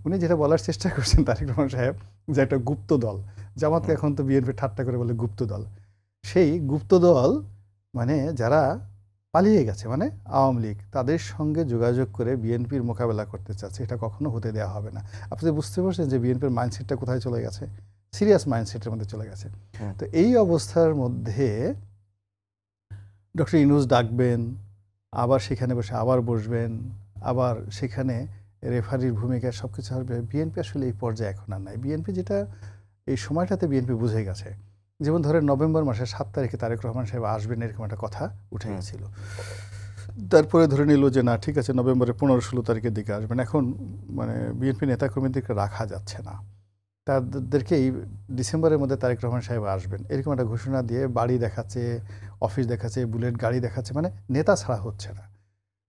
উনি যেটা বলার চেষ্টা করছেন তারেক রহমান সাহেব, যে একটা গুপ্ত দল, জামাতকে এখন তো বিএনপি ঠাট্টা করে বলে গুপ্ত দল, সেই গুপ্ত দল মানে যারা পালিয়ে গেছে, মানে আওয়ামী লীগ, তাদের সঙ্গে যোগাযোগ করে বিএনপির মোকাবেলা করতে চাচ্ছে, এটা কখনো হতে দেওয়া হবে না। আপনি বুঝতে পারছেন যে বিএনপির মাইন্ডসেটটা কোথায় চলে গেছে, সিরিয়াস মাইন্ডসেটের মধ্যে চলে গেছে। তো এই অবস্থার মধ্যে ডক্টর ইউনূস ডাকবেন, আবার সেখানে বসে আবার বসবেন, আবার সেখানে রেফারির ভূমিকায় সব কিছু হবে। বিএনপি আসলে এই পর্যায়ে এখন আর নাই। বিএনপি যেটা এই সময়টাতে বিএনপি বুঝে গেছে, যেমন ধরেন নভেম্বর মাসের 7 তারিখে তারেক রহমান সাহেব আসবেন, এরকম একটা কথা উঠে গেছিল। তারপরে ধরে নিল যে না ঠিক আছে, নভেম্বরের 15-16 তারিখের দিকে আসবেন। এখন মানে বিএনপি নেতাকর্মীদেরকে রাখা যাচ্ছে না, তাদেরকে এই ডিসেম্বরের মধ্যে তারেক রহমান সাহেব আসবেন এরকম একটা ঘোষণা দিয়ে বাড়ি দেখাচ্ছে, অফিস দেখাচ্ছে, বুলেট গাড়ি দেখাচ্ছে, মানে নেতা ছাড়া হচ্ছে না।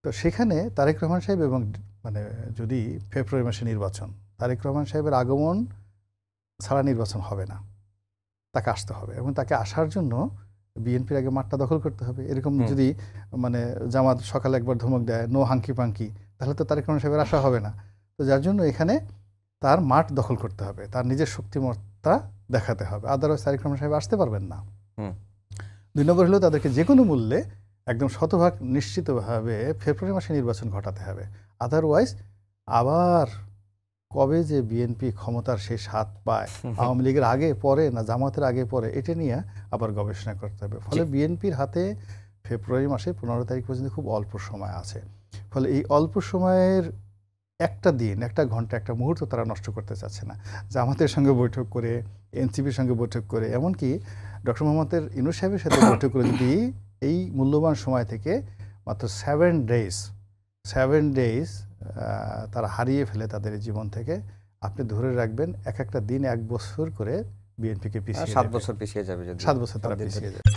তো সেখানে তারেক রহমান সাহেব এবং মানে যদি ফেব্রুয়ারি মাসে নির্বাচন, তারেক রহমান সাহেবের আগমন ছাড়া নির্বাচন হবে না, তাকে আসতে হবে, এবং তাকে আসার জন্য বিএনপির আগে মাঠটা দখল করতে হবে। এরকম যদি মানে জামাত সকালে একবার ধমক দেয় নো হাঙ্কি পাঙ্কি, তাহলে তো তারেক রহমান সাহেবের আসা হবে না। তো যার জন্য এখানে তার মাঠ দখল করতে হবে, তার নিজের শক্তিমত্তা দেখাতে হবে, আদারওয়াইজ তারেক রহমান সাহেব আসতে পারবেন না। 2 নম্বর হলো তাদেরকে যে কোনো মূল্যে একদম শতভাগ নিশ্চিতভাবে ফেব্রুয়ারি মাসে নির্বাচন ঘটাতে হবে, আদারওয়াইজ আবার কবে যে বিএনপি ক্ষমতার সেই স্বাদ পায়, আওয়ামী লীগের আগে পরে না জামাতের আগে পরে, এটা নিয়ে আবার গবেষণা করতে হবে। ফলে বিএনপির হাতে ফেব্রুয়ারি মাসে 15 তারিখ পর্যন্ত খুব অল্প সময় আছে। ফলে এই অল্প সময়ের একটা দিন, একটা ঘন্টা, একটা মুহূর্ত তারা নষ্ট করতে চাচ্ছে না। জামাতের সঙ্গে বৈঠক করে, এনসিপির সঙ্গে বৈঠক করে, এমনকি ডক্টর মোহাম্মদ ইউনূস সাহেবের সাথে বৈঠক করে যদি এই মূল্যবান সময় থেকে মাত্র 7 ডেজ তারা হারিয়ে ফেলে তাদের জীবন থেকে, আপনি ধরে রাখবেন এক একটা দিন 1 বছর করে বিএনপিকে পিছিয়ে 7 বছর পিছিয়ে যাবে, 7 বছর তারা পিছিয়ে যাবে।